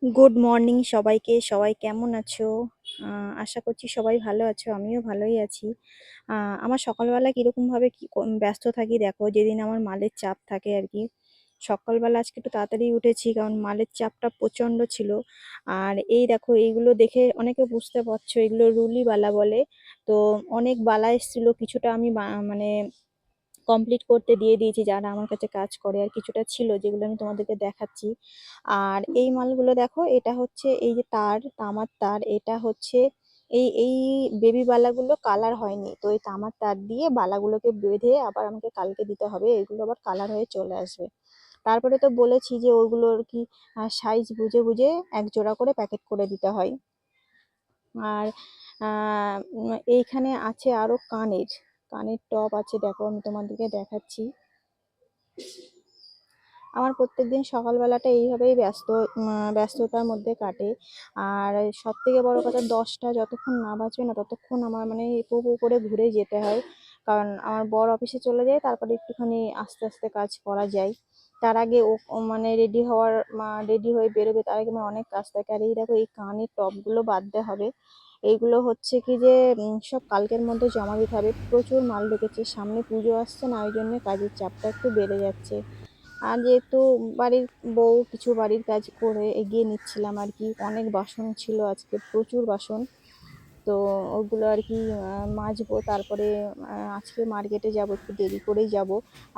Good morning সবাইকে। সবাই কেমন আছো? আশা করছি সবাই ভালো আছো। আমিও ভালোই আছি। আমার সকালবেলা কিরকমভাবে ব্যস্ত থাকি দেখো, যেদিন আমার মালের চাপ থাকে আরকি। সকালবেলা আজকে একটু তাড়াতাড়ি উঠেছি কারণ মালের চাপটা প্রচণ্ড ছিল। আর এই দেখো এইগুলো দেখে অনেকে বুঝতে পারছো এগুলো রুলি বালা বলে। তো অনেক বালা এসেছিল, কিছুটা আমি মানে কমপ্লিট করতে দিয়ে দিয়েছি যারা আমার কাছে কাজ করে, আর কিছুটা ছিল যেগুলো আমি তোমাদেরকে দেখাচ্ছি। আর এই মালগুলো দেখো, এটা হচ্ছে এই যে তার, তামার তার, এটা হচ্ছে এই বেবি বালাগুলো কালার হয়নি, তো এই তামার তার দিয়ে বালাগুলোকে বেঁধে আবার আমাকে কালকে দিতে হবে, এগুলো আবার কালার হয়ে চলে আসবে। তারপরে তো বলেছি যে ওগুলোর কি সাইজ বুঝে বুঝে এক জোড়া করে প্যাকেট করে দিতে হয়। আর এইখানে আছে আরো কানের কানের টপ আছে, দেখো আমি তোমাদেরকে দেখাচ্ছি। আমার প্রত্যেকদিন সকালবেলাটা এইভাবেই ব্যস্ততার মধ্যে কাটে। আর সব থেকে বড় কথা, 10টা যতক্ষণ না বাজবে না ততক্ষণ আমার মানে পো পো করে ঘুরে যেতে হয়, কারণ আমার বর অফিসে চলে যায়, তারপরে একটুখানি আস্তে আস্তে কাজ করা যায়। তার আগে ও মানে রেডি হয়ে বেরোবে, তার আগে আমার অনেক কাজ থাকে। আর এই দেখো এই কানের টপগুলো বাঁধতে হবে। এইগুলো হচ্ছে কি যে সব কালকের মধ্যে জমা দিতে হবে, প্রচুর মাল ঢুকেছে, সামনে পুজো আসছে না, ওই জন্য কাজের চাপটা একটু বেড়ে যাচ্ছে। আর যেহেতু বাড়ির বউ, কিছু বাড়ির কাজ করে এগিয়ে নিচ্ছিলাম আর কি। অনেক বাসন ছিল আজকে, প্রচুর বাসন। তো ওগুলো আর কি মাজবো। তারপরে আজকে মার্কেটে যাব, একটু দেরি করেই যাব।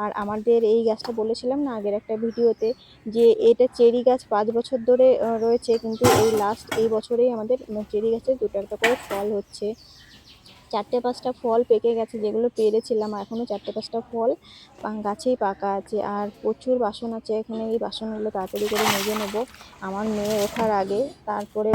আর আমাদের এই গাছটা বলেছিলাম না আগের একটা ভিডিওতে, যে এটা চেরি গাছ 5 বছর ধরে রয়েছে, কিন্তু এই লাস্ট এই বছরেই আমাদের চেরি গাছে দুটো একটা করে ফল হচ্ছে। 4টে 5টা ফল পেকে গেছে, যেগুলো পেরেছিলাম এখনো 4টে 5টা ফল গাছেই পাকা আছে। আর প্রচুর বাসন আছে এখানে, এই বাসনগুলো তাড়াতাড়ি করে মেজে নেবো আমার মেয়ে ওঠার আগে। তারপরে